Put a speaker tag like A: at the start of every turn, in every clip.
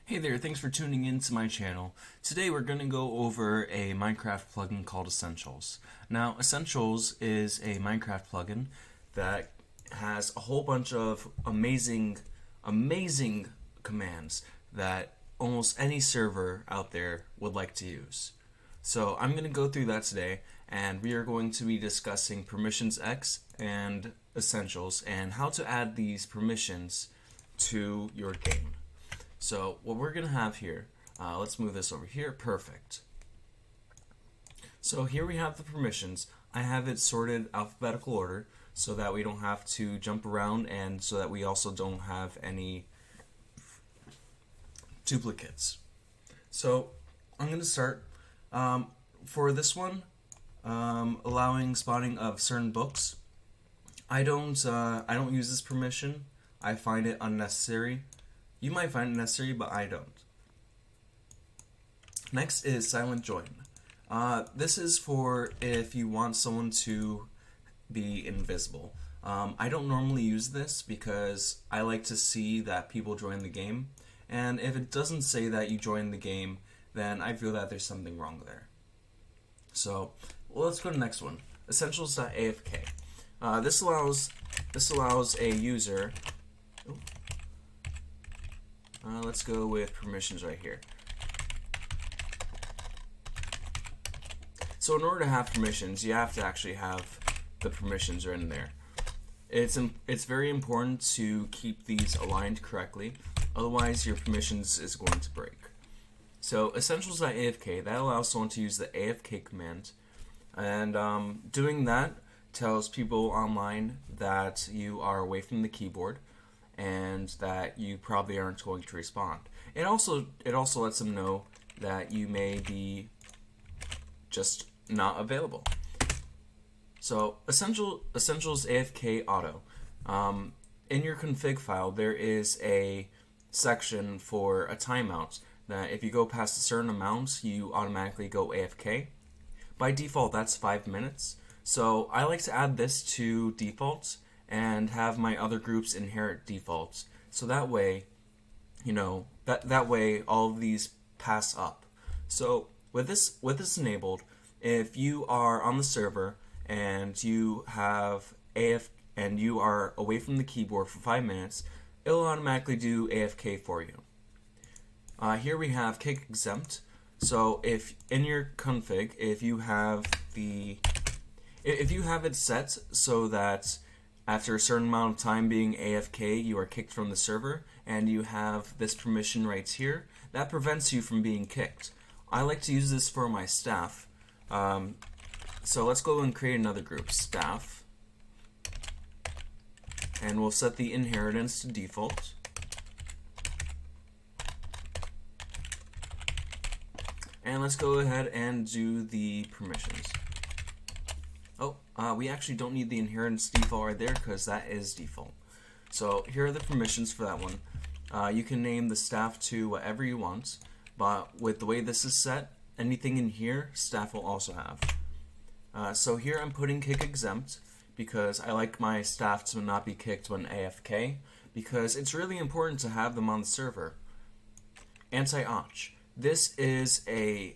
A: Hey there, thanks for tuning in to my channel. Today we're going to go over a Minecraft plugin called Essentials. Now, Essentials is a Minecraft plugin that has a whole bunch of amazing commands that almost any server out there would like to use. So I'm going to go through that today, and we are going to be discussing Permissions X and Essentials and how to add these permissions to your game. So what we're going to have here, let's move this over here, perfect. So here we have the permissions. I have it sorted alphabetical order so that we don't have to jump around and so that we also don't have any duplicates. So I'm going to start for this one, allowing spawning of certain books. I don't use this permission. I find it unnecessary. You might find it necessary, but I don't. Next is silent join. This is for if you want someone to be invisible. I don't normally use this because I like to see that people join the game, and if it doesn't say that you joined the game, then I feel that there's something wrong there. So let's go to the next one. Essentials.afk. This allows a user. Let's go with permissions right here. So in order to have permissions, you have to actually have the permissions in there. It's very important to keep these aligned correctly, otherwise your permissions is going to break. So essentials.afk, that allows someone to use the AFK command, and doing that tells people online that you are away from the keyboard and that you probably aren't going to respond. It also lets them know that you may be just not available. So essentials AFK auto. In your config file, there is a section for a timeout that if you go past a certain amount, you automatically go AFK. By default, that's 5 minutes. So I like to add this to defaults and have my other groups inherit defaults. So that way, that way all of these pass up. So with this enabled, if you are on the server and you have and you are away from the keyboard for 5 minutes, it'll automatically do AFK for you. Here we have kick exempt. So if in your config, if you have it set so that after a certain amount of time being AFK, you are kicked from the server, and you have this permission right here, that prevents you from being kicked. I like to use this for my staff. So let's go and create another group, staff, and we'll set the inheritance to default. And let's go ahead and do the permissions. We actually don't need the inheritance default right there because that is default. So here are the permissions for that one. You can name the staff to whatever you want, but with the way this is set, anything in here, staff will also have. So here I'm putting kick exempt because I like my staff to not be kicked when AFK, because it's really important to have them on the server. Anti-och. This is a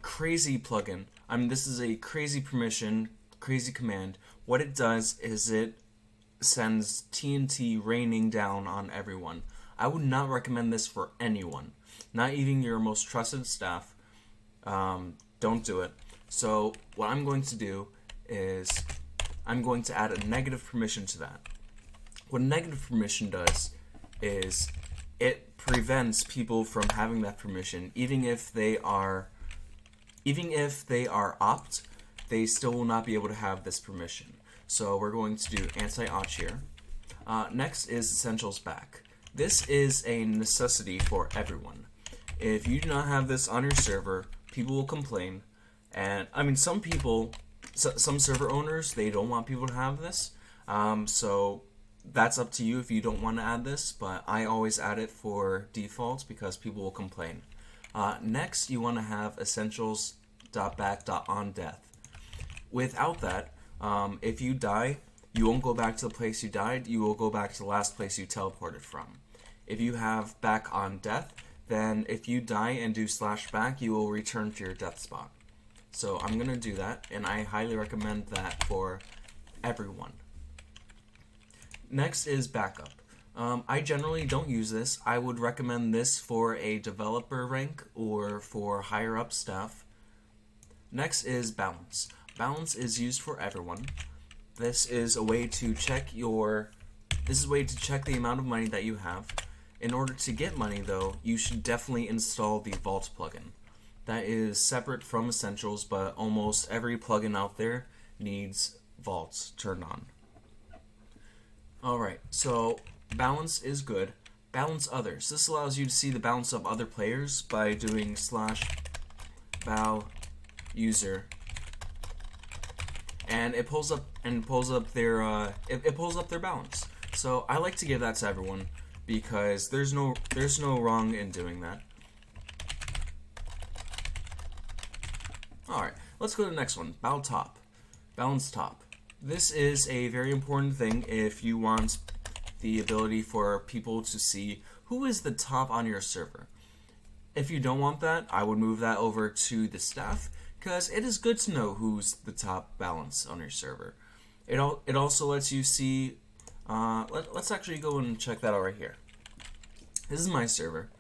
A: crazy plugin. This is a crazy permission, crazy command. What it does is it sends TNT raining down on everyone. I would not recommend this for anyone, not even your most trusted staff. Don't do it. So what I'm going to do is I'm going to add a negative permission to that. What a negative permission does is it prevents people from having that permission. Even if they are opt, they still will not be able to have this permission. So we're going to do anti-och here. Next is essentials back. This is a necessity for everyone. If you do not have this on your server, people will complain. And I mean, some server owners, they don't want people to have this. So that's up to you if you don't want to add this, but I always add it for default because people will complain. Next, you want to have essentials.back.onDeath. Without that, if you die, you won't go back to the place you died, you will go back to the last place you teleported from. If you have back on death, then if you die and do /back, you will return to your death spot. So I'm going to do that, and I highly recommend that for everyone. Next is backup. I generally don't use this. I would recommend this for a developer rank or for higher up staff. Next is balance. Balance is used for everyone. This is a way to check the amount of money that you have. In order to get money though, you should definitely install the Vault plugin. That is separate from Essentials, but almost every plugin out there needs Vaults turned on. Alright, so balance is good. Balance others. This allows you to see the balance of other players by doing /bow user, and it pulls up their balance. So I like to give that to everyone because there's no wrong in doing that. Alright, let's go to the next one. Bow top. Balance top. This is a very important thing if you want the ability for people to see who is the top on your server. If you don't want that, I would move that over to the staff, because it is good to know who's the top balance on your server. It also lets you see, let's actually go and check that out right here. This is my server.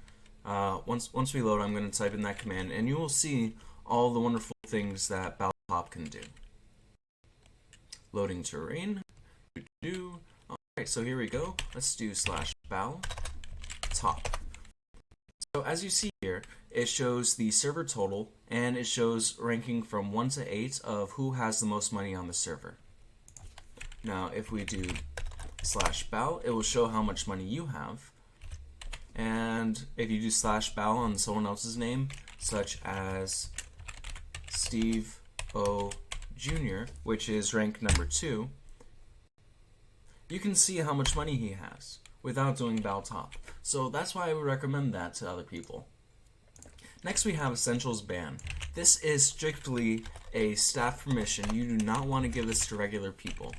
A: Once we load, I'm going to type in that command, and you will see all the wonderful things that bow top can do. Loading terrain. Alright, so here we go. Let's do /bow top. So as you see here, it shows the server total, and it shows ranking from 1 to 8 of who has the most money on the server. Now if we do /bow, it will show how much money you have. And if you do /bow on someone else's name, such as Steve O Jr., which is rank number 2, you can see how much money he has without doing bow top. So that's why I would recommend that to other people. Next we have Essentials ban. This is strictly a staff permission. You do not want to give this to regular people.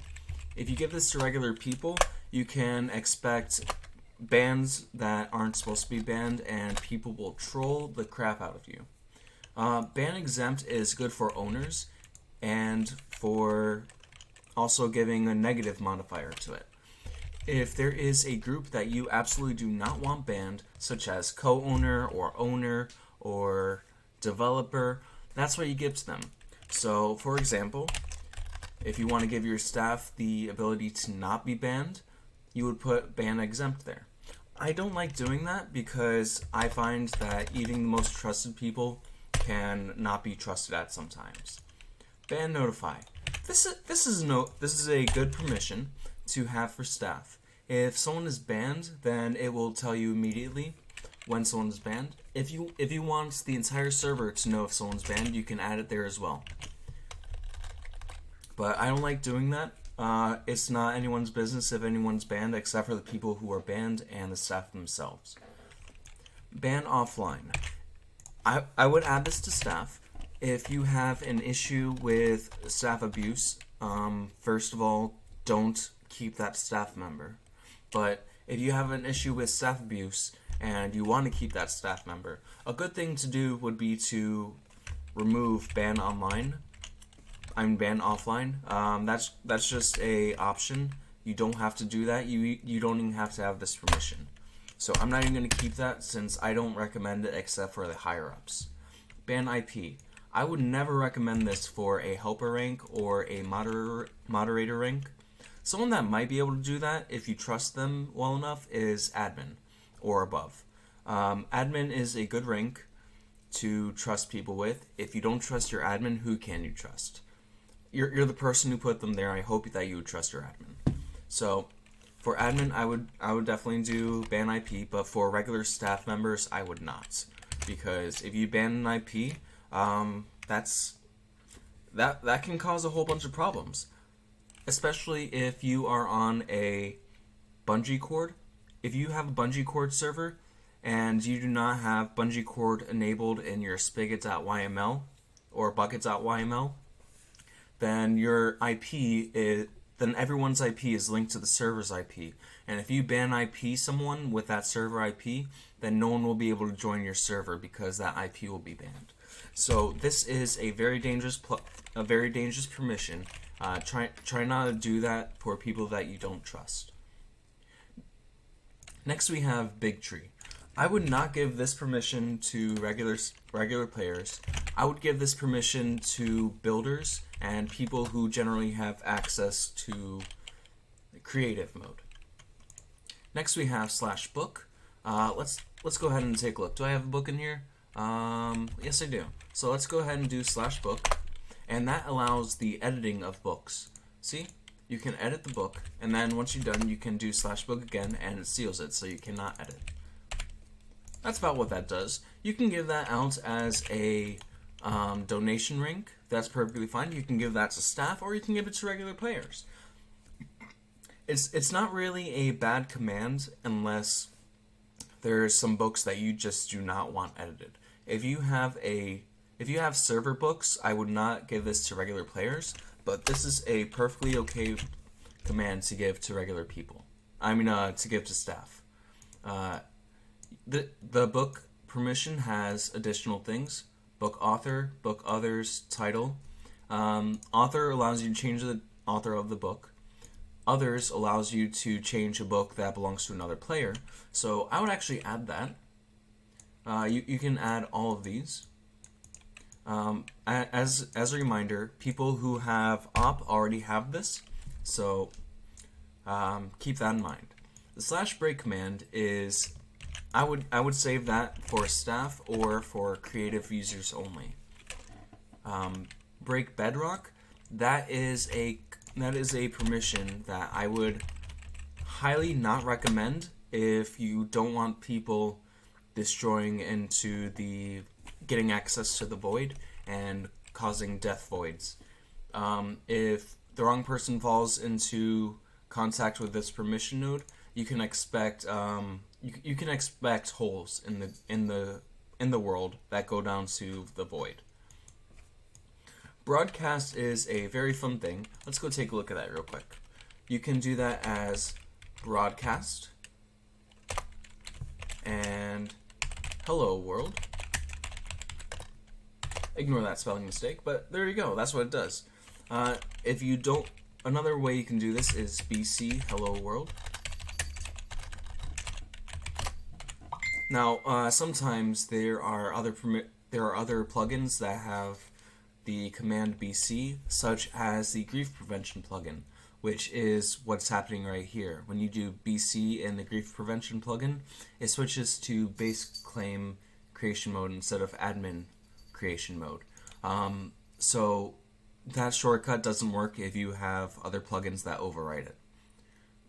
A: If you give this to regular people, you can expect bans that aren't supposed to be banned, and people will troll the crap out of you. Ban exempt is good for owners and for also giving a negative modifier to it. If there is a group that you absolutely do not want banned, such as co-owner or developer, that's what you give to them. So for example, if you want to give your staff the ability to not be banned, you would put ban exempt there. I don't like doing that because I find that even the most trusted people can not be trusted at sometimes. Ban notify. This is a good permission to have for staff. If someone is banned, then it will tell you immediately when someone is banned. If you want the entire server to know if someone's banned, you can add it there as well. But I don't like doing that. It's not anyone's business if anyone's banned except for the people who are banned and the staff themselves. Ban offline. I would add this to staff. If you have an issue with staff abuse, first of all, don't keep that staff member. But if you have an issue with staff abuse and you want to keep that staff member, a good thing to do would be to remove ban online. Ban offline. That's just a option. You don't have to do that. You don't even have to have this permission. So I'm not even going to keep that since I don't recommend it except for the higher ups. Ban IP. I would never recommend this for a helper rank or a moderator rank. Someone that might be able to do that if you trust them well enough is admin or above. Admin is a good rank to trust people with. If you don't trust your admin, who can you trust? You're the person who put them there. I hope that you would trust your admin. So for admin, I would definitely do ban IP, but for regular staff members, I would not, because if you ban an IP, that can cause a whole bunch of problems, especially if you are on a bungee cord. If you have a bungee cord server and you do not have bungee cord enabled in your spigot.yml or bucket.yml, then your IP is then everyone's IP is linked to the server's IP. And if you ban IP someone with that server IP, then no one will be able to join your server because that IP will be banned. So this is a very dangerous permission. Try not to do that for people that you don't trust. Next we have Big Tree. I would not give this permission to regular players. I would give this permission to builders and people who generally have access to creative mode. Next we have /book. Let's go ahead and take a look. Do I have a book in here? Yes, I do. So let's go ahead and do /book, and that allows the editing of books. See? You can edit the book, and then once you're done, you can do /book again, and it seals it, so you cannot edit. That's about what that does. You can give that out as a donation rank. That's perfectly fine. You can give that to staff, or you can give it to regular players. It's not really a bad command unless there's some books that you just do not want edited. If you have server books, I would not give this to regular players, but this is a perfectly okay command to give to regular people. To give to staff. The book permission has additional things. Book author, book others, title. Author allows you to change the author of the book. Others allows you to change a book that belongs to another player. So I would actually add that. You can add all of these. As a reminder, people who have op already have this, so keep that in mind. The /break command is, I would save that for staff or for creative users only. Break bedrock, that is a permission that I would highly not recommend if you don't want people destroying into getting access to the void and causing death voids. If the wrong person falls into contact with this permission node, you can expect you can expect holes in the world that go down to the void. Broadcast is a very fun thing. Let's go take a look at that real quick. You can do that as broadcast and hello world. Ignore that spelling mistake, but there you go. That's what it does. If you don't, another way you can do this is BC hello world. Now, sometimes there are other plugins that have the command BC, such as the grief prevention plugin, which is what's happening right here. When you do BC in the grief prevention plugin, it switches to base claim creation mode instead of admin creation mode. So that shortcut doesn't work if you have other plugins that override it.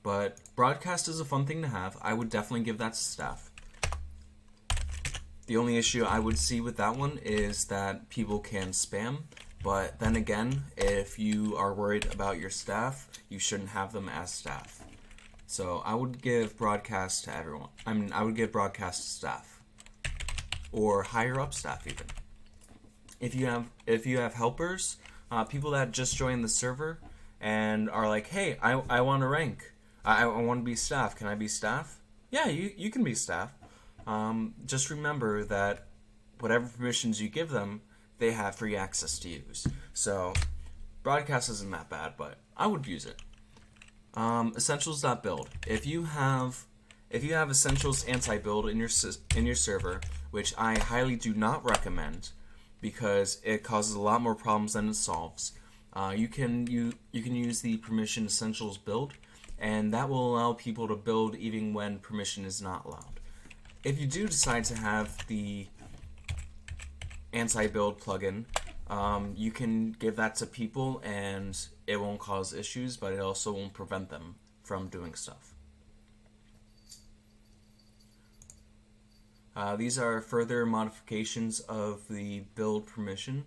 A: But broadcast is a fun thing to have. I would definitely give that to staff. The only issue I would see with that one is that people can spam, but then again, if you are worried about your staff, you shouldn't have them as staff. So I would give broadcast to everyone. I would give broadcast to staff, or higher up staff even. If you have helpers, people that just joined the server and are like, hey, I want to rank, I want to be staff. Can I be staff? Yeah, you can be staff. Just remember that whatever permissions you give them, they have free access to use. So broadcast isn't that bad, but I would use it. Essentials.build. If you have essentials anti-build in your server, which I highly do not recommend because it causes a lot more problems than it solves, you can use the permission essentials build, and that will allow people to build even when permission is not allowed. If you do decide to have the anti-build plugin, you can give that to people and it won't cause issues, but it also won't prevent them from doing stuff. These are further modifications of the build permission.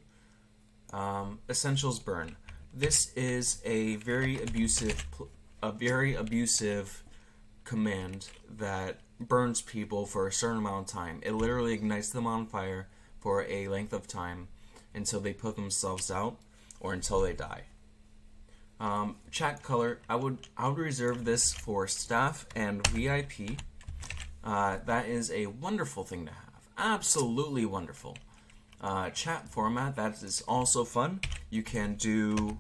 A: Essentials burn. This is a very abusive command that burns people for a certain amount of time. It literally ignites them on fire for a length of time until they put themselves out or until they die. Chat color, I would reserve this for staff and VIP. That is a wonderful thing to have. Absolutely wonderful. Chat format, that is also fun. You can do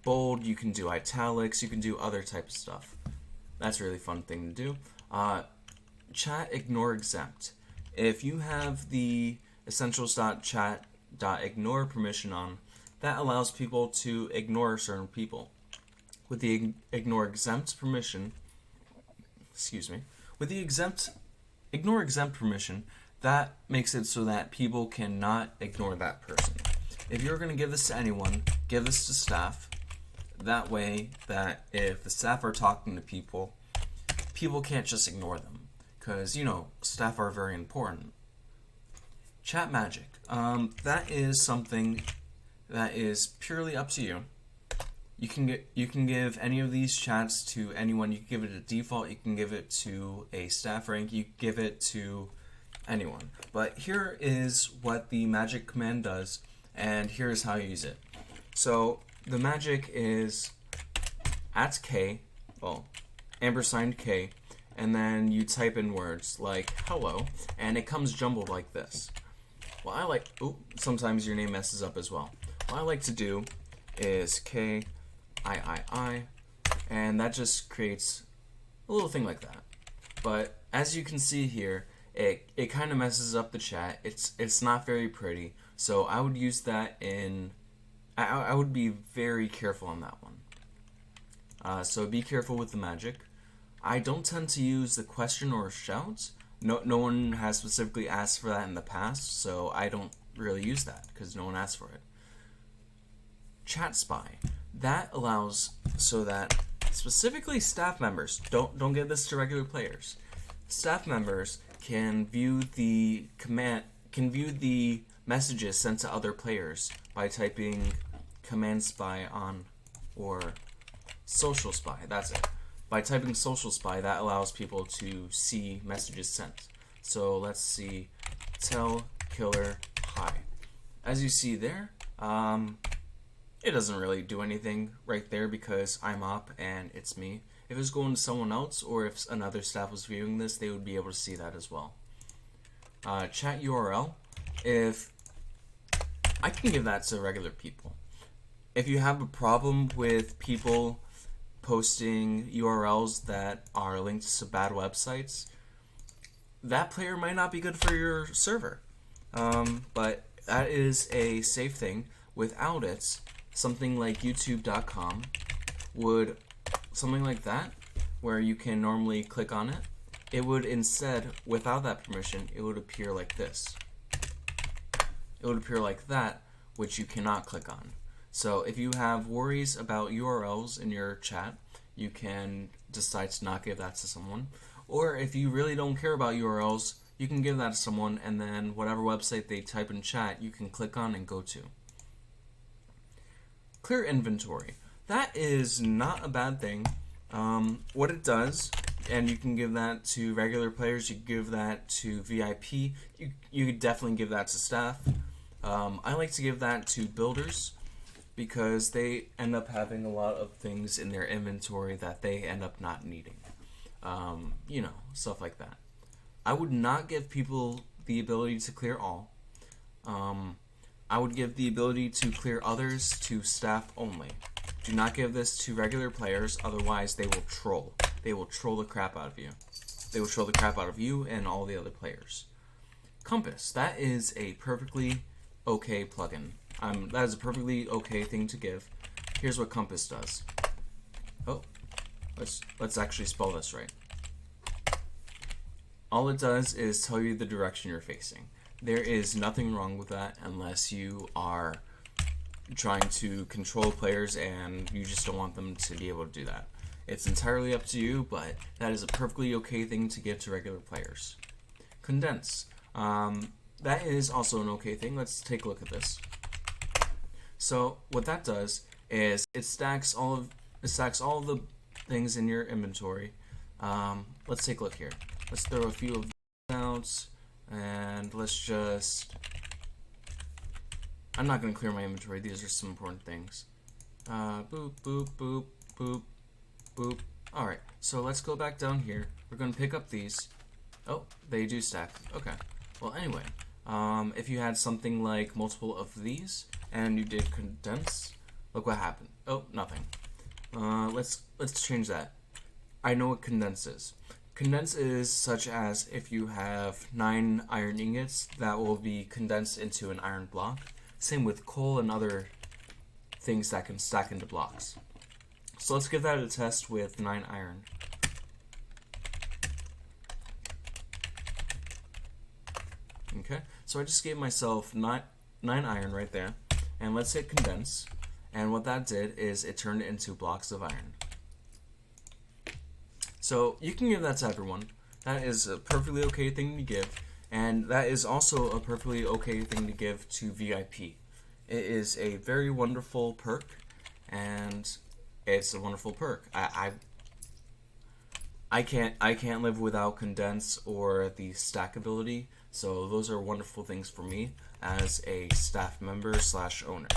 A: bold, you can do italics, you can do other type of stuff. That's a really fun thing to do. Chat ignore exempt. If you have the essentials.chat.ignore permission on, that allows people to ignore certain people. With the ignore exempt permission, with the ignore exempt permission, that makes it so that people cannot ignore that person. If you're going to give this to anyone, give this to staff. That way, that if the staff are talking to people, people can't just ignore them. Because, staff are very important. Chat magic. That is something that is purely up to you. You can give any of these chats to anyone. You can give it a default. You can give it to a staff rank. You can give it to anyone. But here is what the magic command does, and here's how you use it. So the magic is @k, ampersand k, and then you type in words like hello, and it comes jumbled like this. Well, sometimes your name messes up as well. What I like to do is K, I, and that just creates a little thing like that. But as you can see here, it kind of messes up the chat. It's not very pretty, so I would use that in. I would be very careful on that one. So be careful with the magic. I don't tend to use the question or shout. No one has specifically asked for that in the past, so I don't really use that because no one asked for it. Chat spy. That allows so that specifically staff members, don't give this to regular players. Staff members can view the messages sent to other players by typing command spy on or social spy. That's it. By typing social spy, that allows people to see messages sent. So let's see, tell killer hi. As you see there, it doesn't really do anything right there because I'm up and it's me. If it was going to someone else or if another staff was viewing this, they would be able to see that as well. Chat URL, if I can give that to regular people. If you have a problem with people posting URLs that are linked to bad websites, that player might not be good for your server. But that is a safe thing. Without it, something like youtube.com would, something like that, where you can normally click on it, it would instead, without that permission, it would appear like this. It would appear like that, which you cannot click on. So if you have worries about URLs in your chat, you can decide to not give that to someone. Or if you really don't care about URLs, you can give that to someone, and then whatever website they type in chat, you can click on and go to. Clear inventory. That is not a bad thing. What it does, and you can give that to regular players, you can give that to VIP, you could definitely give that to staff. I like to give that to builders because they end up having a lot of things in their inventory that they end up not needing. Stuff like that. I would not give people the ability to clear all. I would give the ability to clear others to staff only. Do not give this to regular players, otherwise they will troll. They will troll the crap out of you. They will troll the crap out of you and all the other players. Compass. That is a perfectly okay plugin. That is a perfectly okay thing to give. Here's what Compass does. Oh, let's actually spell this right. All it does is tell you the direction you're facing. There is nothing wrong with that unless you are trying to control players and you just don't want them to be able to do that. It's entirely up to you, but that is a perfectly okay thing to give to regular players. Condense. That is also an okay thing. Let's take a look at this. So what that does is it stacks all of the things in your inventory. Let's take a look here. Let's throw a few of these out, and let's just. I'm not going to clear my inventory. These are some important things. Boop, boop, boop, boop, boop. Alright, so let's go back down here. We're going to pick up these. Oh, they do stack. Okay. Well, anyway, if you had something like multiple of these and you did condense, look what happened. Oh, nothing. Let's change that. I know what condense is. Condense is such as if you have 9 iron ingots, that will be condensed into an iron block. Same with coal and other things that can stack into blocks. So let's give that a test with 9 iron. Okay, so I just gave myself 9 iron right there, and let's hit condense, and what that did is it turned it into blocks of iron. So you can give that to everyone. That is a perfectly okay thing to give, and that is also a perfectly okay thing to give to VIP. It is a very wonderful perk, and it's a wonderful perk. I can't live without condense or the stack ability, so those are wonderful things for me as a staff member / owner.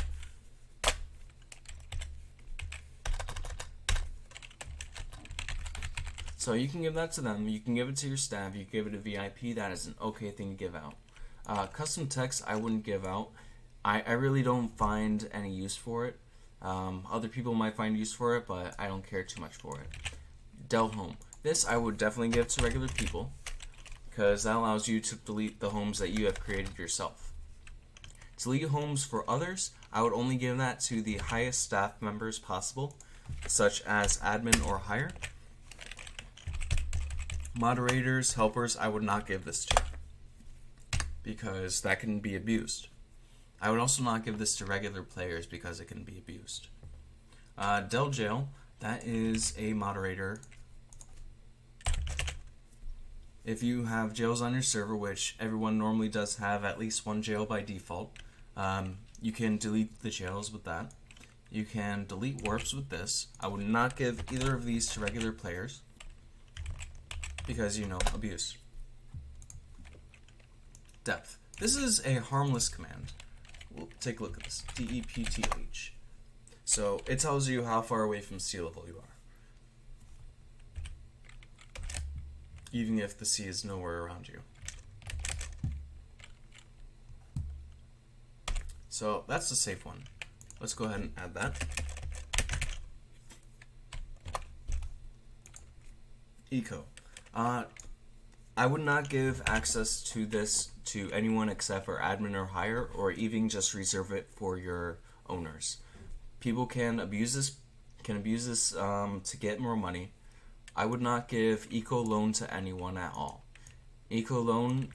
A: So you can give that to them, you can give it to your staff, you can give it to VIP, that is an okay thing to give out. Custom text I wouldn't give out. I really don't find any use for it. Other people might find use for it, but I don't care too much for it. Del home. This I would definitely give to regular people, because that allows you to delete the homes that you have created yourself. Delete homes for others, I would only give that to the highest staff members possible, such as admin or higher. Moderators, helpers, I would not give this to, because that can be abused. I would also not give this to regular players because it can be abused. Del Jail, that is a moderator. If you have jails on your server, which everyone normally does have at least one jail by default, you can delete the jails with that. You can delete warps with this. I would not give either of these to regular players because, you know, abuse. Depth. This is a harmless command. We'll take a look at this. DEPTH. So it tells you how far away from sea level you are, even if the sea is nowhere around you. So that's the safe one. Let's go ahead and add that. Eco. I would not give access to this to anyone except for admin or higher, or even just reserve it for your owners. People can abuse this to get more money. I would not give eco loan to anyone at all. Eco loan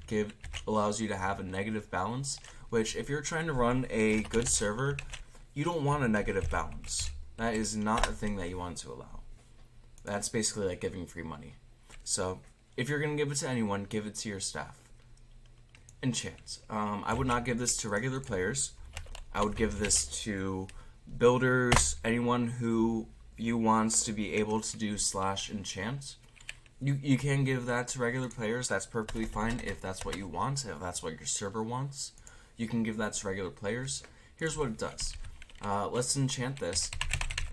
A: allows you to have a negative balance, which if you're trying to run a good server, you don't want a negative balance. That is not a thing that you want to allow. That's basically like giving free money. So if you're going to give it to anyone, give it to your staff. Enchant. I would not give this to regular players. I would give this to builders, anyone who you wants to be able to do /enchant. You can give that to regular players. That's perfectly fine if that's what you want, if that's what your server wants. You can give that to regular players. Here's what it does. Let's enchant this.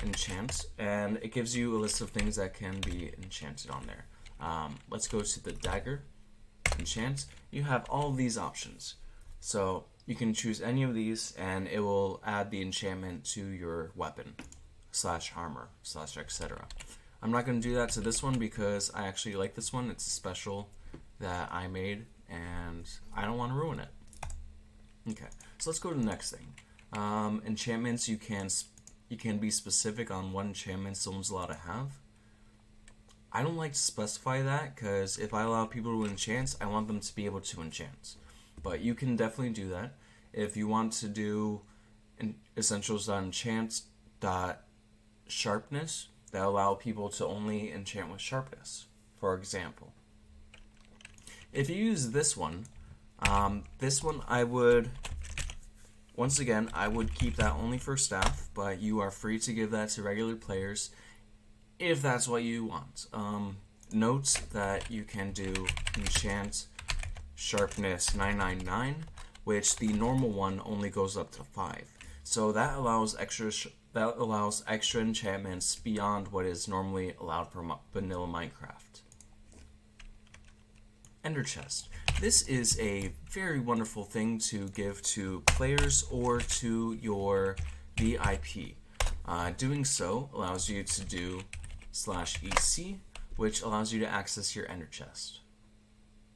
A: Enchant, and it gives you a list of things that can be enchanted on there. Let's go to the dagger. Enchant. You have all of these options. So you can choose any of these and it will add the enchantment to your weapon /armor /etc. I'm not going to do that to this one because I actually like this one. It's a special that I made and I don't want to ruin it. Okay, so let's go to the next thing. Enchantments, you can be specific on what enchantment someone's allowed to have. I don't like to specify that because if I allow people to enchant, I want them to be able to enchant. But you can definitely do that. If you want to do essentials.enchant.sharpness, that allow people to only enchant with sharpness, for example. If you use this one I would, once again, I would keep that only for staff, but you are free to give that to regular players if that's what you want. Note that you can do enchant sharpness 999, which the normal one only goes up to 5. So that allows extra that allows extra enchantments beyond what is normally allowed for vanilla Minecraft. Ender Chest. This is a very wonderful thing to give to players or to your VIP. Doing so allows you to do /EC, which allows you to access your Ender Chest.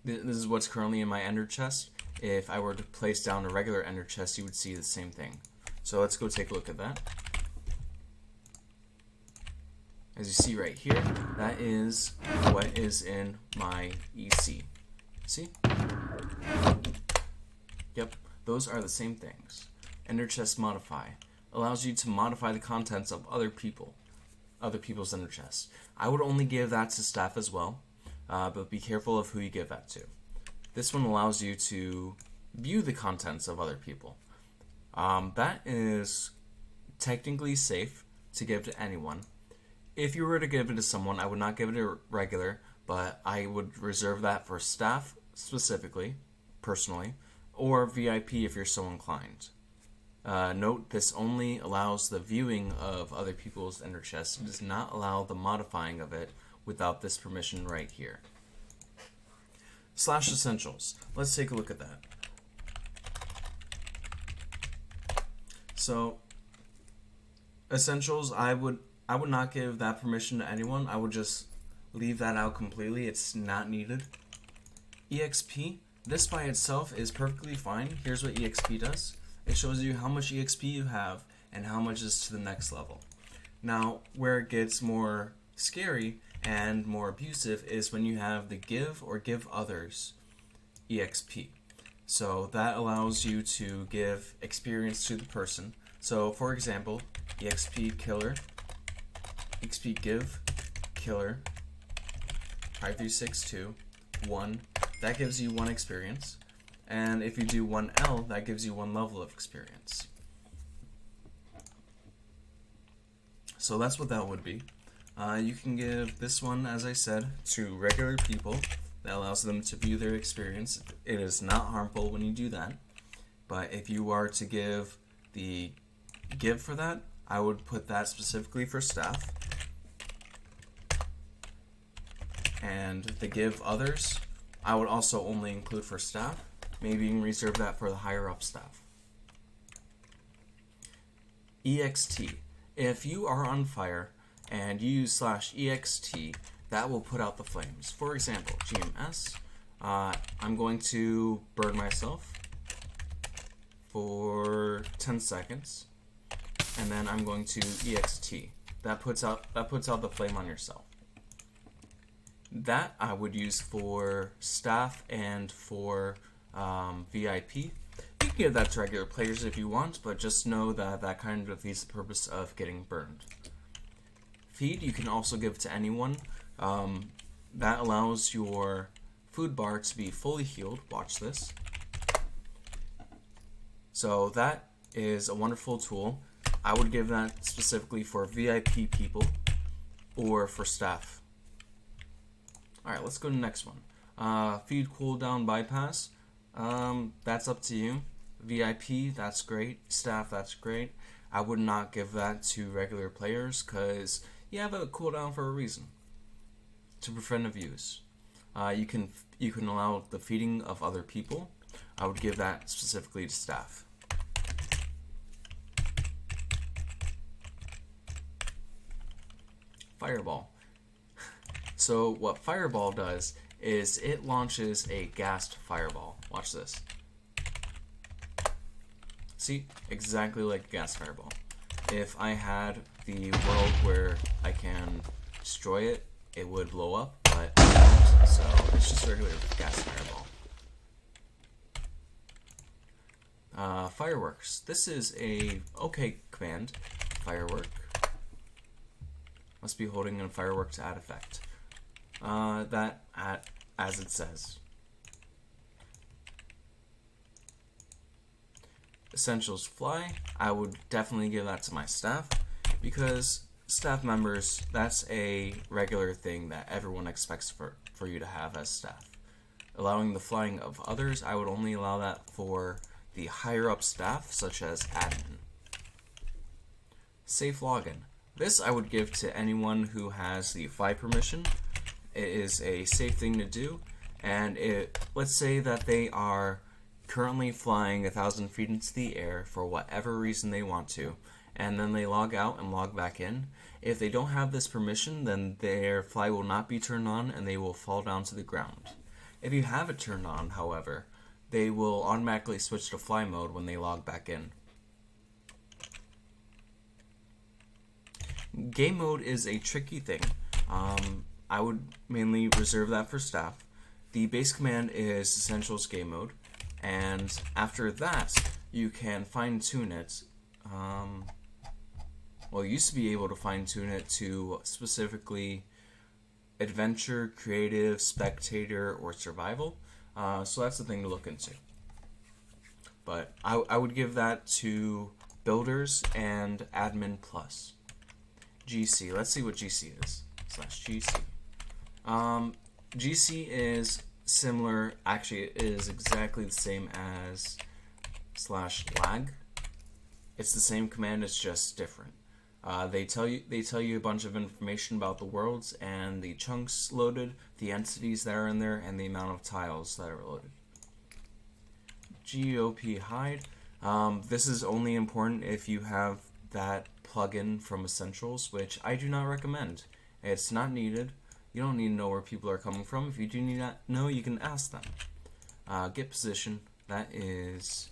A: This is what's currently in my Ender Chest. If I were to place down a regular Ender Chest, you would see the same thing. So let's go take a look at that. As you see right here, that is what is in my EC. See? Yep, those are the same things. Ender Chest Modify allows you to modify the contents of other people's Ender Chests. I would only give that to staff as well, but be careful of who you give that to. This one allows you to view the contents of other people. That is technically safe to give to anyone. If you were to give it to someone, I would not give it a regular, but I would reserve that for staff specifically, personally, or VIP if you're so inclined. Note, this only allows the viewing of other people's Ender Chests. It does not allow the modifying of it without this permission right here. /Essentials. Let's take a look at that. So, Essentials, I would not give that permission to anyone. I would just leave that out completely. It's not needed. EXP, this by itself is perfectly fine. Here's what EXP does. It shows you how much EXP you have and how much is to the next level. Now, where it gets more scary and more abusive is when you have the give or give others EXP. So that allows you to give experience to the person. So for example, EXP killer, XP give killer 5362 1, that gives you 1 experience. And if you do 1L, that gives you 1 level of experience. So that's what that would be. You can give this one, as I said, to regular people. That allows them to view their experience. It is not harmful when you do that. But if you are to give the give for that, I would put that specifically for staff. And the give others, I would also only include for staff. Maybe you can reserve that for the higher up staff. EXT. If you are on fire and you use /EXT, that will put out the flames. For example, GMS, I'm going to burn myself for 10 seconds, and then I'm going to EXT. That puts out the flame on yourself. That I would use for staff and for VIP. You can give that to regular players if you want, but just know that that kind of defeats the purpose of getting burned. Feed you can also give to anyone. That allows your food bar to be fully healed. Watch this. So that is a wonderful tool. I would give that specifically for VIP people or for staff. Alright, let's go to the next one. Feed cooldown bypass. That's up to you. VIP, that's great. Staff, that's great. I would not give that to regular players because you have a cooldown for a reason. To prevent abuse. You can allow the feeding of other people. I would give that specifically to staff. Fireball. So what Fireball does is it launches a gassed fireball. Watch this. See? Exactly like a gas fireball. If I had the world where I can destroy it, it would blow up, but I don't, so it's just regular gas fireball. Fireworks. This is a okay command. Firework. Must be holding a firework to add effect. As it says. Essentials fly. I would definitely give that to my staff because staff members, that's a regular thing that everyone expects for you to have as staff. Allowing the flying of others, I would only allow that for the higher up staff, such as admin. Safe login. This I would give to anyone who has the fly permission. It is a safe thing to do, and let's say that they are currently flying 1,000 feet into the air for whatever reason they want to, and then they log out and log back in. If they don't have this permission, then their fly will not be turned on and they will fall down to the ground. If you have it turned on, however, they will automatically switch to fly mode when they log back in. Game mode is a tricky thing. I would mainly reserve that for staff. The base command is Essentials Game Mode, and after that, you can fine-tune it. Well, you used to be able to fine-tune it to specifically Adventure, Creative, Spectator, or Survival. So that's the thing to look into. But I would give that to Builders and Admin Plus. GC. Let's see what GC is. /GC. GC is similar. Actually, it is exactly the same as /lag. It's the same command. It's just different. They tell you a bunch of information about the worlds and the chunks loaded, the entities that are in there, and the amount of tiles that are loaded. GOP hide. This is only important if you have that plugin from Essentials, which I do not recommend. It's not needed. You don't need to know where people are coming from. If you do need to know, you can ask them. Get position. That is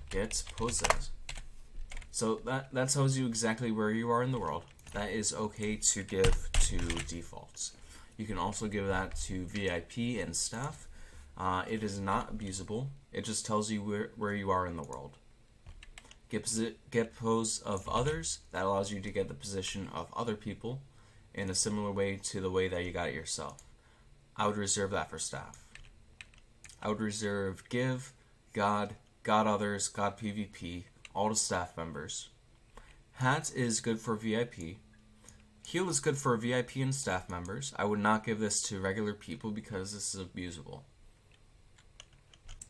A: get poses. So that tells you exactly where you are in the world. That is okay to give to defaults. You can also give that to VIP and staff. It is not abusable. It just tells you where you are in the world. Get pose of others. That allows you to get the position of other people in a similar way to the way that you got it yourself. I would reserve that for staff. I would reserve give, God others, God PvP, all to staff members. Hat is good for VIP. Heal is good for VIP and staff members. I would not give this to regular people because this is abusable.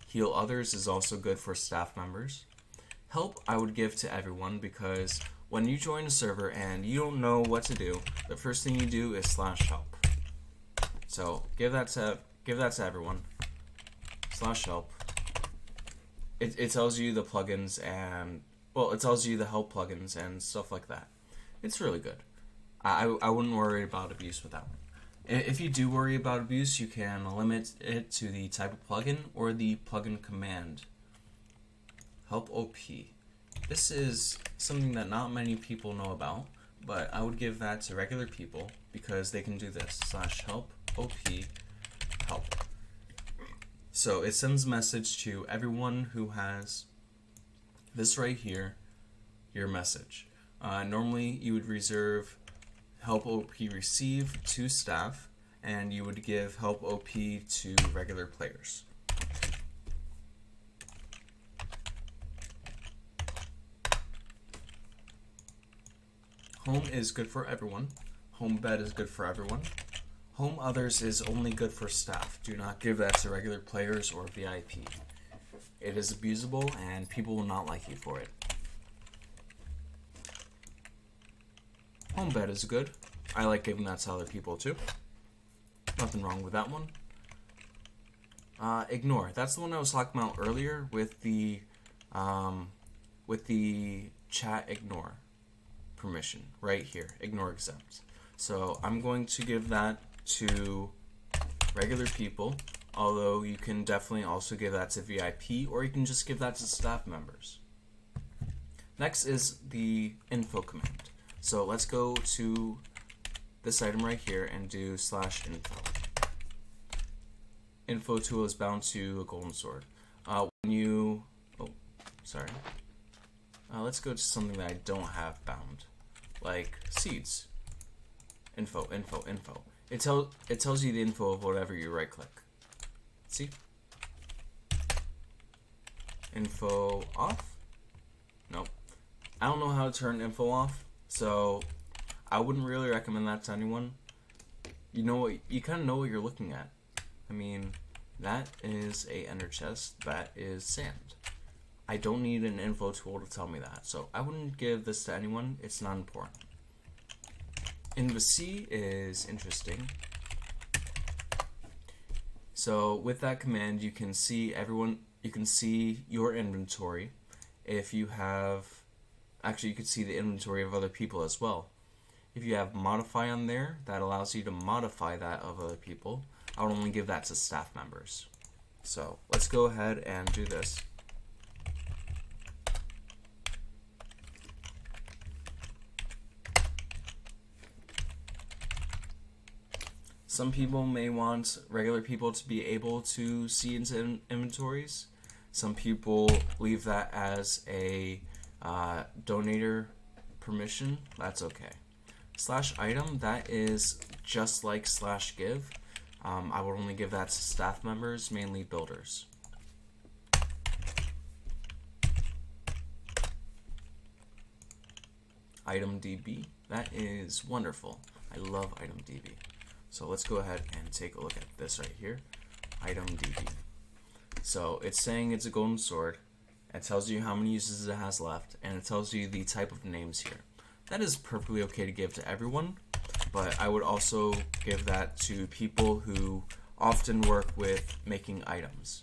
A: Heal others is also good for staff members. Help I would give to everyone because when you join a server and you don't know what to do, the first thing you do is /help. So give that to everyone. /help. It tells you the plugins and it tells you the help plugins and stuff like that. It's really good. I wouldn't worry about abuse with that one. If you do worry about abuse, you can limit it to the type of plugin or the plugin command. Help OP. This is something that not many people know about, but I would give that to regular people because they can do this. /help OP help. So it sends a message to everyone who has this right here, your message. Normally you would reserve help OP receive to staff, and you would give help OP to regular players. Home is good for everyone. Home bed is good for everyone. Home others is only good for staff. Do not give that to regular players or VIP. It is abusable and people will not like you for it. Home bed is good. I like giving that to other people too. Nothing wrong with that one. Ignore. That's the one I was talking about earlier with the chat ignore permission right here. Ignore exempt. So I'm going to give that to regular people, although you can definitely also give that to VIP, or you can just give that to staff members. Next is the info command. So let's go to this item right here and do /info. Info tool is bound to a golden sword. Let's go to something that I don't have bound, like seeds. Info. It tells you the info of whatever you right click. See? Info off? Nope. I don't know how to turn info off, so I wouldn't really recommend that to anyone. You kind of know what you're looking at. I mean, that is a ender chest. That is sand. I don't need an info tool to tell me that. So I wouldn't give this to anyone. It's not important. Inv-C is interesting. So with that command, you can see your inventory. If you have, actually you can see the inventory of other people as well. If you have modify on there, that allows you to modify that of other people. I would only give that to staff members. So let's go ahead and do this. Some people may want regular people to be able to see into inventories. Some people leave that as a donator permission. That's okay. /item, that is just like /give. I would only give that to staff members, mainly builders. Item DB, that is wonderful. I love item DB. So let's go ahead and take a look at this right here. Item DB. So it's saying it's a golden sword. It tells you how many uses it has left, and it tells you the type of names here. That is perfectly okay to give to everyone, but I would also give that to people who often work with making items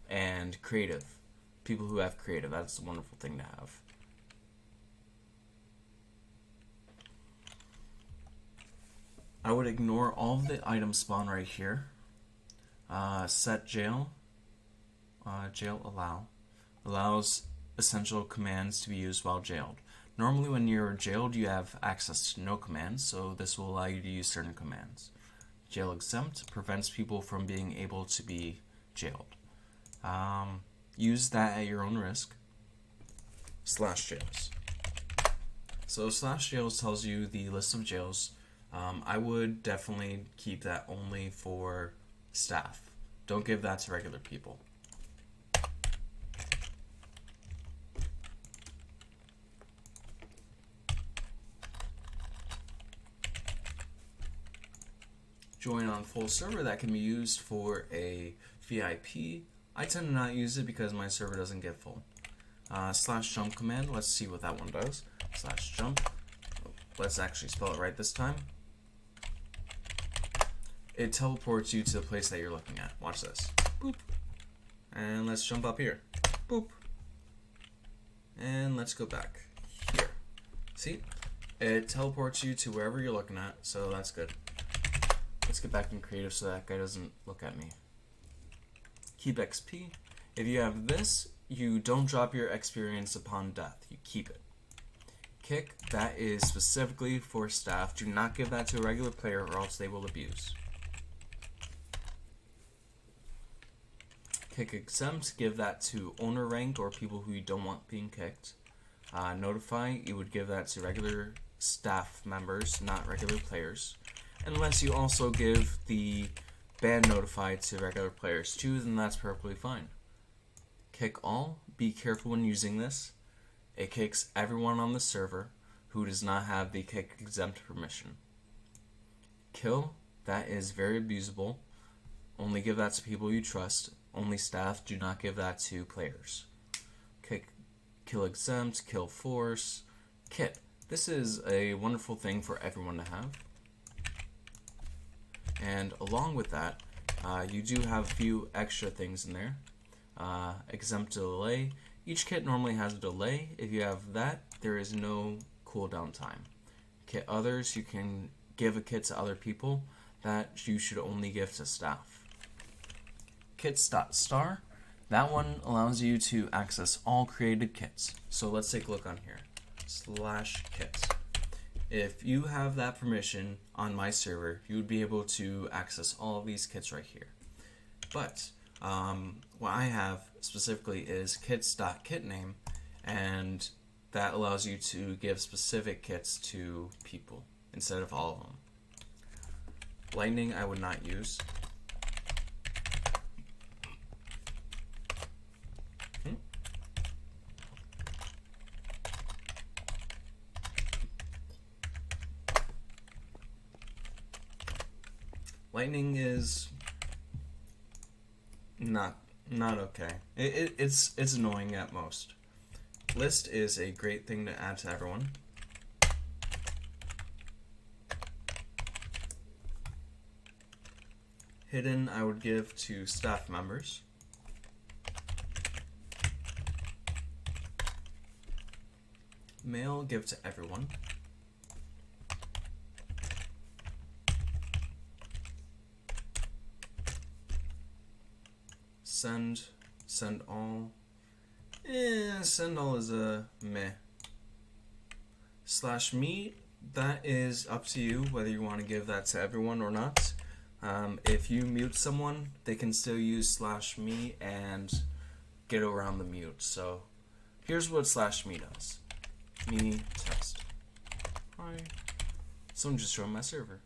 A: and creative. People who have creative, that's a wonderful thing to have. I would ignore all of the item spawn right here. Set jail, jail allows essential commands to be used while jailed. Normally when you're jailed you have access to no commands, so this will allow you to use certain commands. Jail exempt prevents people from being able to be jailed. Use that at your own risk. /jails. So /jails tells you the list of jails. I would definitely keep that only for staff. Don't give that to regular people. Join on full server, that can be used for a VIP. I tend to not use it because my server doesn't get full. /jump command, let's see what that one does. /jump, let's actually spell it right this time. It teleports you to the place that you're looking at. Watch this. Boop. And let's jump up here. Boop. And let's go back here. See? It teleports you to wherever you're looking at, so that's good. Let's get back in creative so that guy doesn't look at me. Keep XP. If you have this, you don't drop your experience upon death. You keep it. Kick, that is specifically for staff. Do not give that to a regular player or else they will abuse. Kick exempt, give that to owner ranked or people who you don't want being kicked. Notify, you would give that to regular staff members, not regular players. Unless you also give the ban notify to regular players too, then that's perfectly fine. Kick all, be careful when using this. It kicks everyone on the server who does not have the kick exempt permission. Kill, that is very abusable. Only give that to people you trust. Only staff, do not give that to players. Kill exempt, kill force. Kit, this is a wonderful thing for everyone to have. And along with that, you do have a few extra things in there. Exempt delay. Each kit normally has a delay. If you have that, there is no cooldown time. Kit others, you can give a kit to other people. That you should only give to staff. Kits.star, that one allows you to access all created kits. So let's take a look on here. /kits. If you have that permission on my server, you would be able to access all of these kits right here. But what I have specifically is kits.kitname, and that allows you to give specific kits to people instead of all of them. Lightning I would not use. Lightning is not Not okay. It's annoying at most. List is a great thing to add to everyone. Hidden I would give to staff members. Mail give to everyone. Send all. Send all is a meh. /me, that is up to you whether you want to give that to everyone or not. If you mute someone, they can still use /me and get around the mute. So here's what /me does. Me test. Hi. Someone just joined my server.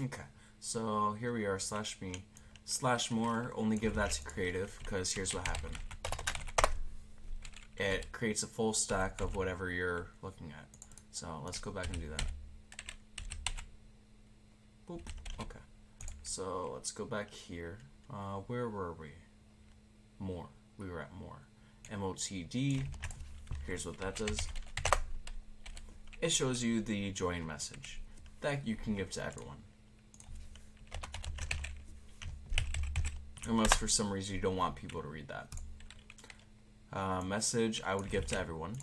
A: Okay, so here we are, /me. /more, only give that to creative, because here's what happened. It creates a full stack of whatever you're looking at. So let's go back and do that. Boop. Okay. So let's go back here. Where were we? More. We were at more. MOTD. Here's what that does. It shows you the join message that you can give to everyone. Unless for some reason you don't want people to read that. Message I would give to everyone.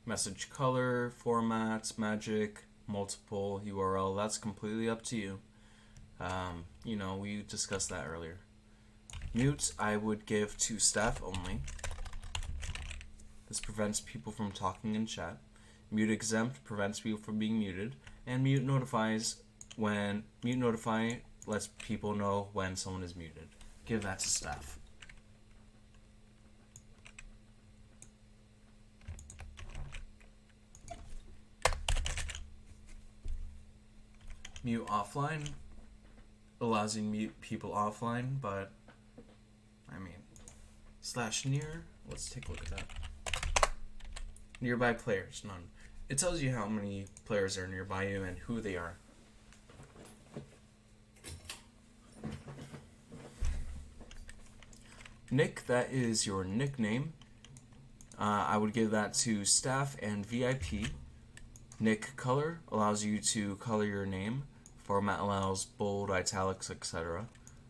A: Message color, format, magic, multiple, URL, that's completely up to you. You know, we discussed that earlier. Mute I would give to staff only. This prevents people from talking in chat. Mute exempt prevents people from being muted. And mute notify lets people know when someone is muted. Give that to staff. Mute offline allows you to mute people offline, but I mean, /near, let's take a look at that. Nearby players, none. It tells you how many players are nearby you and who they are. Nick, that is your nickname. I would give that to staff and VIP. Nick color allows you to color your name. Format allows bold, italics, etc.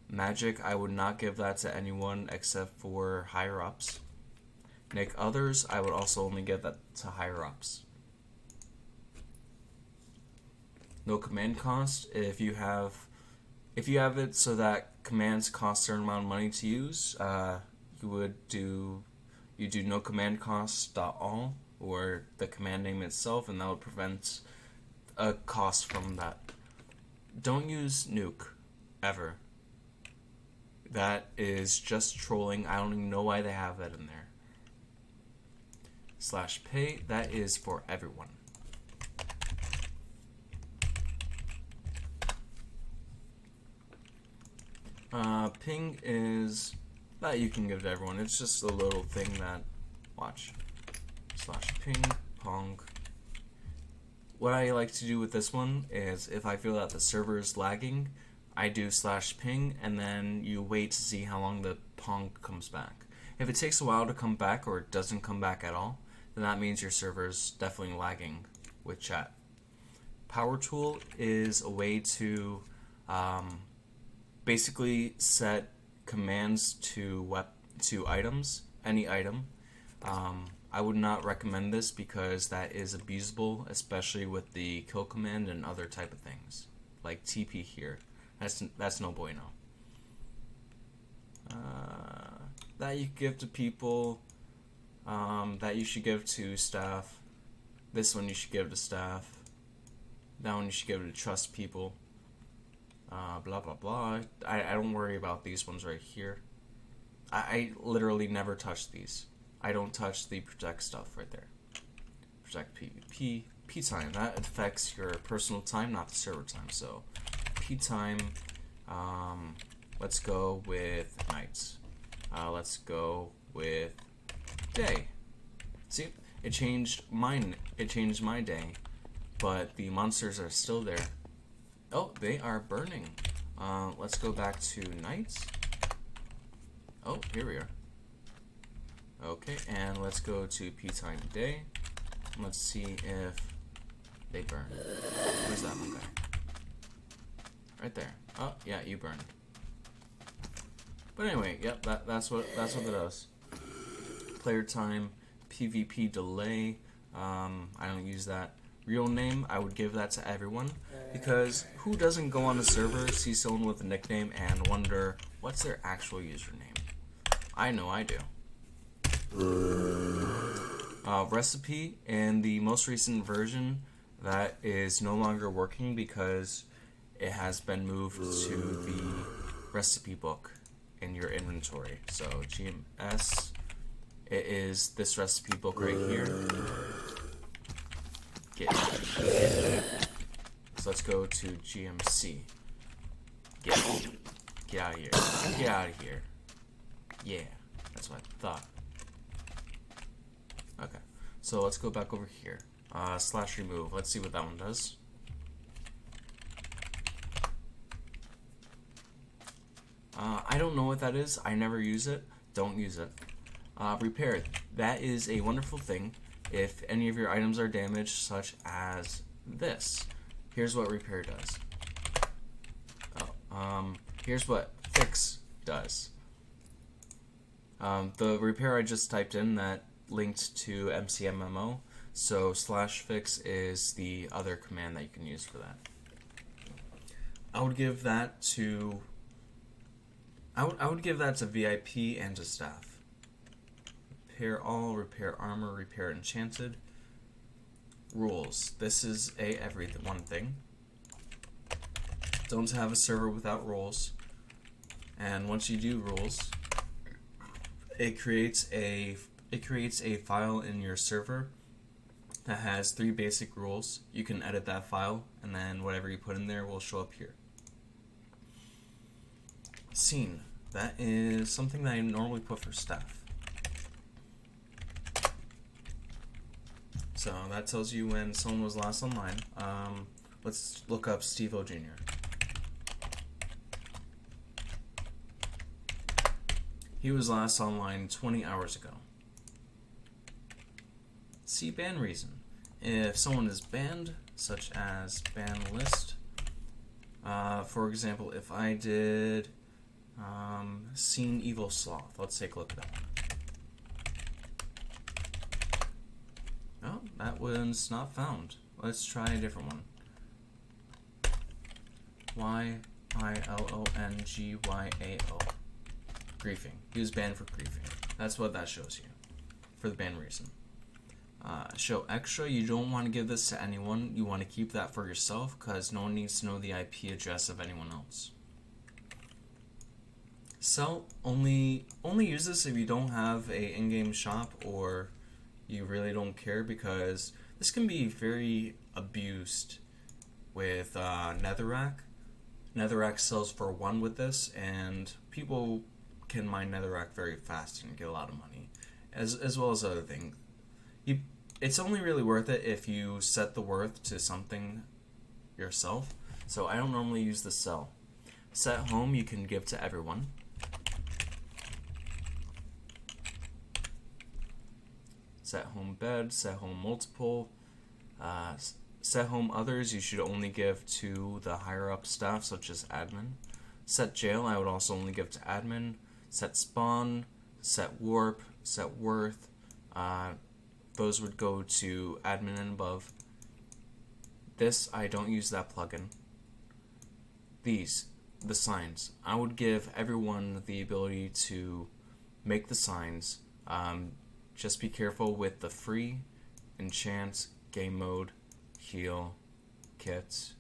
A: Magic, I would not give that to anyone except for higher ups. Nick others, I would also only give that to higher ups. No command cost. If you have it so that commands cost a certain amount of money to use, you do no command cost .all or the command name itself, and that would prevent a cost from that. Don't use nuke ever. That is just trolling. I don't even know why they have that in there. /pay, that is for everyone. Ping is that you can give to everyone. It's just a little thing that, watch, /ping pong. What I like to do with this one is if I feel that the server is lagging, I do /ping and then you wait to see how long the pong comes back. If it takes a while to come back or it doesn't come back at all, then that means your server is definitely lagging with chat. Power tool is a way to basically set commands to items, any item. I would not recommend this because that is abusable, especially with the kill command and other type of things, like TP here. That's no bueno. That you give to people. That you should give to staff. This one you should give to staff. That one you should give to trust people. Blah blah blah. I don't worry about these ones right here. I literally never touch these. I don't touch the protect stuff right there. Protect PvP. P time, that affects your personal time, not the server time. So P time, let's go with nights. Let's go with day. See, it changed my day but the monsters are still there. Oh, they are burning. Let's go back to nights. Oh, here we are. Okay, and let's go to P time day. Let's see if they burn. Where's that one guy? Right there. Oh, yeah, you burned. But anyway, yep, that's what it does. Player time, PvP delay. I don't use that. Real name, I would give that to everyone, because who doesn't go on a server, see someone with a nickname, and wonder what's their actual username? I know I do. Recipe, in the most recent version, that is no longer working because it has been moved to the recipe book in your inventory. So GMS, it is this recipe book right here. Get. So let's go to GMC. Get out of here. Get out of here. Yeah, that's what I thought. Okay, so let's go back over here. Slash remove. Let's see what that one does. I don't know what that is. I never use it. Don't use it. Repair. That is a wonderful thing if any of your items are damaged, such as this. Here's what repair does. Here's what fix does. The repair I just typed in that linked to MCMMO, so /fix is the other command that you can use for that. I would give that to VIP and to staff. Repair all, repair armor, repair enchanted. Rules. This is one thing. Don't have a server without rules. And once you do rules, it creates a file in your server that has 3 basic rules. You can edit that file, and then whatever you put in there will show up here. Scene. That is something that I normally put for staff. So that tells you when someone was last online. Let's look up Steve-O Jr. He was last online 20 hours ago. See ban reason. If someone is banned, such as ban list, for example, if I did seen evil sloth, let's take a look at that one. Oh, that one's not found. Let's try a different one. YILONGYAO. Griefing. He was banned for griefing. That's what that shows you for the ban reason. Show extra. You don't want to give this to anyone. You want to keep that for yourself because no one needs to know the IP address of anyone else. Sell. Only use this if you don't have a in-game shop or you really don't care, because this can be very abused with Netherrack. Netherrack sells for 1 with this, and people can mine Netherrack very fast and get a lot of money, as well as other things. It's only really worth it if you set the worth to something yourself. So I don't normally use the sell. Set home you can give to everyone. Set home bed, set home multiple, set home others you should only give to the higher up staff such as admin. Set jail I would also only give to admin. Set spawn, set warp, set worth, those would go to admin and above. This, I don't use that plugin. These, the signs, I would give everyone the ability to make the signs. Just be careful with the free, enchant, game mode, heal, kit,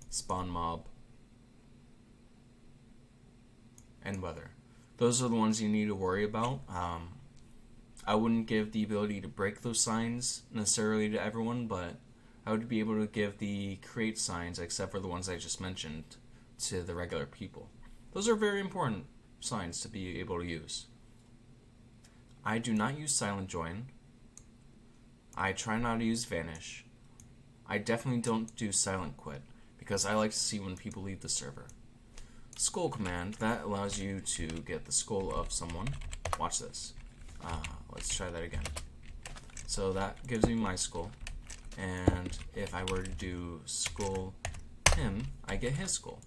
A: spawn mob, and weather. Those are the ones you need to worry about. I wouldn't give the ability to break those signs necessarily to everyone, but I would be able to give the create signs, except for the ones I just mentioned, to the regular people. Those are very important signs to be able to use. I do not use silent join. I try not to use vanish. I definitely don't do silent quit because I like to see when people leave the server. Skull command, that allows you to get the skull of someone. Watch this. Let's try that again. So that gives me my skull, and if I were to do skull him, I get his skull.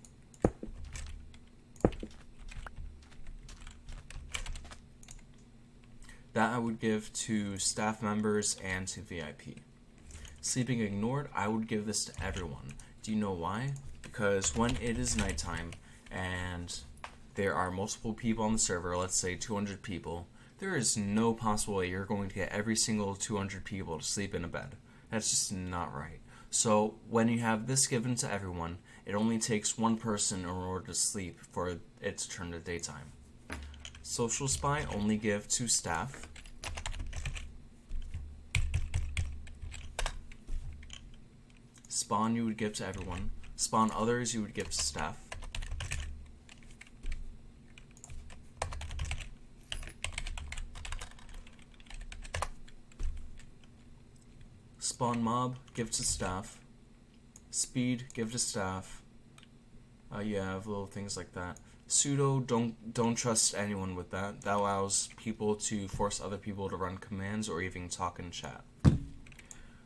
A: That I would give to staff members and to VIP. Sleeping ignored, I would give this to everyone. Do you know why? Because when it is nighttime and there are multiple people on the server, let's say 200 people, there is no possible way you're going to get every single 200 people to sleep in a bed. That's just not right. So when you have this given to everyone, it only takes one person in order to sleep for it to turn to daytime. Social spy, only give to staff. Spawn, you would give to everyone. Spawn others, you would give to staff. Spawn mob, give to staff. Speed, give to staff. You have little things like that. Pseudo, don't trust anyone with that. That allows people to force other people to run commands or even talk in chat.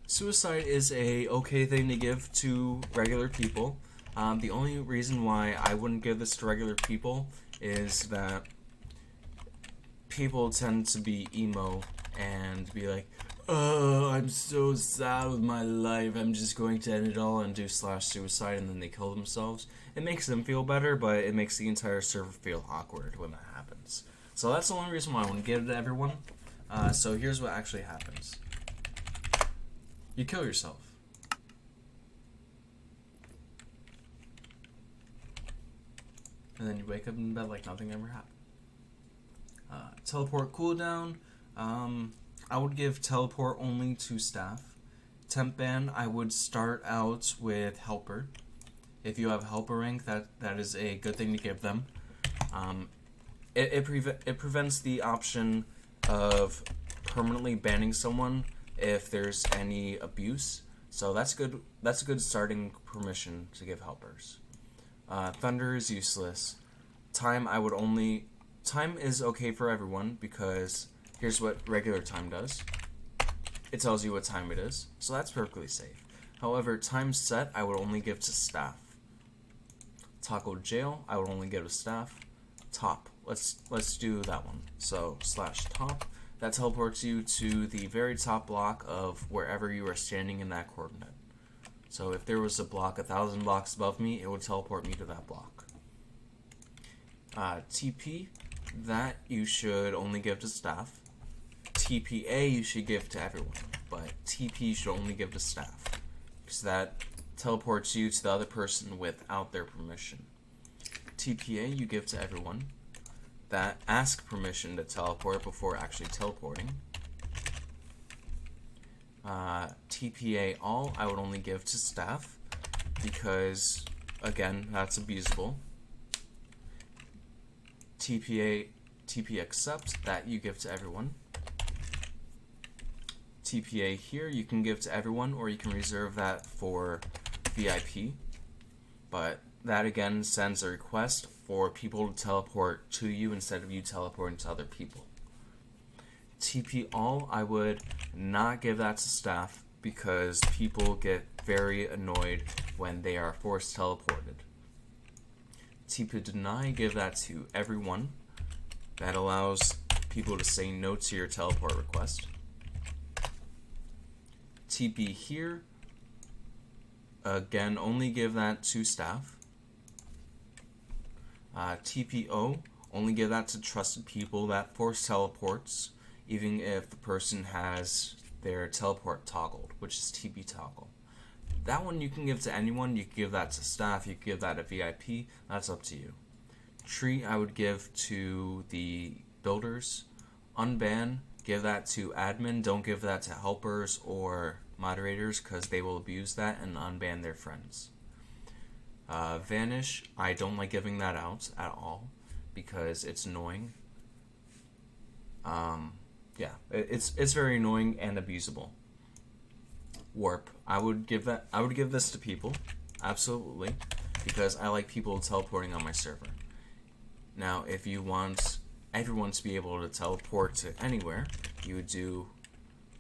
A: Suicide is a okay thing to give to regular people. The only reason why I wouldn't give this to regular people is that people tend to be emo and be like, oh, I'm so sad with my life, I'm just going to end it all, and do /suicide, and then they kill themselves. It makes them feel better, but it makes the entire server feel awkward when that happens. So that's the only reason why I want to give it to everyone. So here's what actually happens. You kill yourself. And then you wake up in bed like nothing ever happened. Teleport cooldown. I would give teleport only to staff. Temp ban, I would start out with helper. If you have helper rank, that is a good thing to give them. It prevents the option of permanently banning someone if there's any abuse. So that's good. That's a good starting permission to give helpers. Thunder is useless. Time time is okay for everyone because here's what regular time does. It tells you what time it is, so that's perfectly safe. However, time set I would only give to staff. Taco jail I would only give to staff. Top, let's do that one. So /top, that teleports you to the very top block of wherever you are standing in that coordinate. So if there was a block 1,000 blocks above me, it would teleport me to that block. TP, that you should only give to staff. TPA you should give to everyone, but TP you should only give to staff, because that teleports you to the other person without their permission. TPA you give to everyone. That ask permission to teleport before actually teleporting. TPA all I would only give to staff, because again that's abusable. TP accept, that you give to everyone. TPA here you can give to everyone, or you can reserve that for VIP, but that again sends a request for people to teleport to you instead of you teleporting to other people. TP all, I would not give that to staff because people get very annoyed when they are force teleported. TP deny, give that to everyone. That allows people to say no to your teleport request. TP here, again, only give that to staff. TPO, only give that to trusted people. That force teleports, even if the person has their teleport toggled, which is TP toggle. That one you can give to anyone. You can give that to staff, you can give that to VIP, that's up to you. Treat, I would give to the builders. Unban, give that to admin. Don't give that to helpers or moderators because they will abuse that and unban their friends. Vanish, I don't like giving that out at all because it's annoying. Yeah, it's very annoying and abusable. Warp. I would give this to people, absolutely, because I like people teleporting on my server. Now, if you want everyone to be able to teleport to anywhere, you would do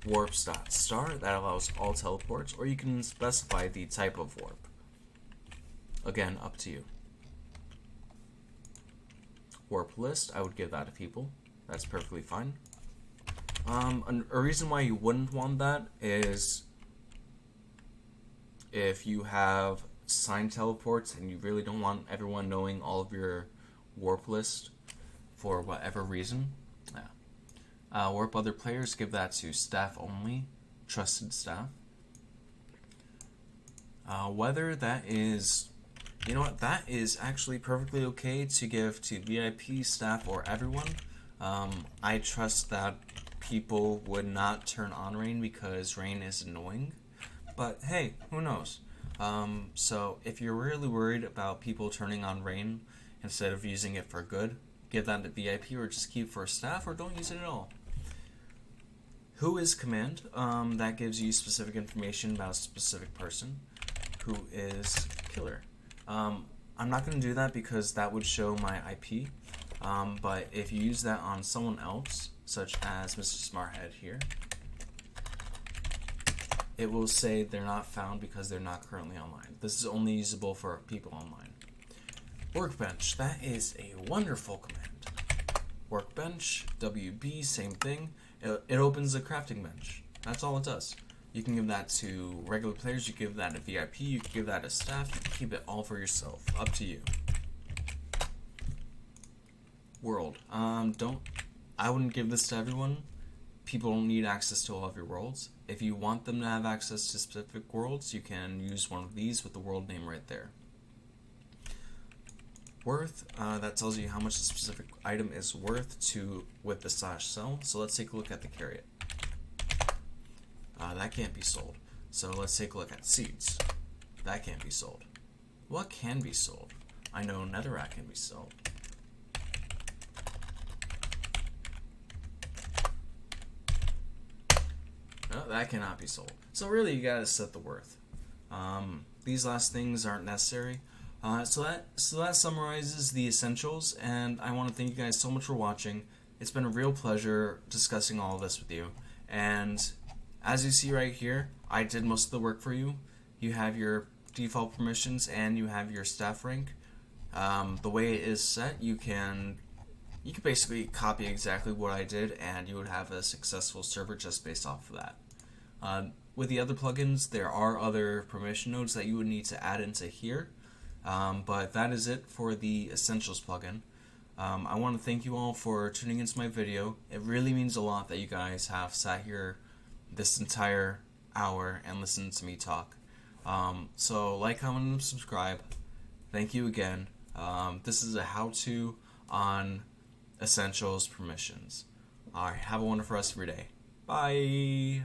A: warp.star. That allows all teleports, or you can specify the type of warp. Again, up to you. Warp list, I would give that to people. That's perfectly fine. A reason why you wouldn't want that is if you have signed teleports and you really don't want everyone knowing all of your warp list for whatever reason. Yeah. Warp other players, give that to staff only, trusted staff. Whether that is, you know what, that is actually perfectly okay to give to VIP, staff, or everyone. I trust that people would not turn on rain because rain is annoying. But hey, who knows? So if you're really worried about people turning on rain instead of using it for good, give that to VIP or just keep for staff or don't use it at all. Who is command? That gives you specific information about a specific person. Who is killer? I'm not going to do that because that would show my IP. But if you use that on someone else, such as Mr. Smarthead here, it will say they're not found because they're not currently online. This is only usable for people online. Workbench, that is a wonderful command. Workbench, WB, same thing. It opens a crafting bench. That's all it does. You can give that to regular players, you can give that to VIP, you can give that to staff, you can keep it all for yourself. Up to you. World. I wouldn't give this to everyone. People don't need access to all of your worlds. If you want them to have access to specific worlds, you can use one of these with the world name right there. Worth, that tells you how much the specific item is worth with the /sell. So let's take a look at the carrot. That can't be sold. So let's take a look at seeds. That can't be sold. What can be sold? I know netherrack can be sold. No, that cannot be sold. So really, you gotta set the worth. These last things aren't necessary. So that summarizes the essentials, and I want to thank you guys so much for watching. It's been a real pleasure discussing all of this with you. And as you see right here, I did most of the work for you. You have your default permissions and you have your staff rank. The way it is set, you can basically copy exactly what I did, and you would have a successful server just based off of that. With the other plugins, there are other permission nodes that you would need to add into here. But that is it for the Essentials plugin. I want to thank you all for tuning into my video. It really means a lot that you guys have sat here this entire hour and listened to me talk. So like, comment, and subscribe. Thank you again. This is a how-to on Essentials permissions. Alright, have a wonderful rest of your day. Bye!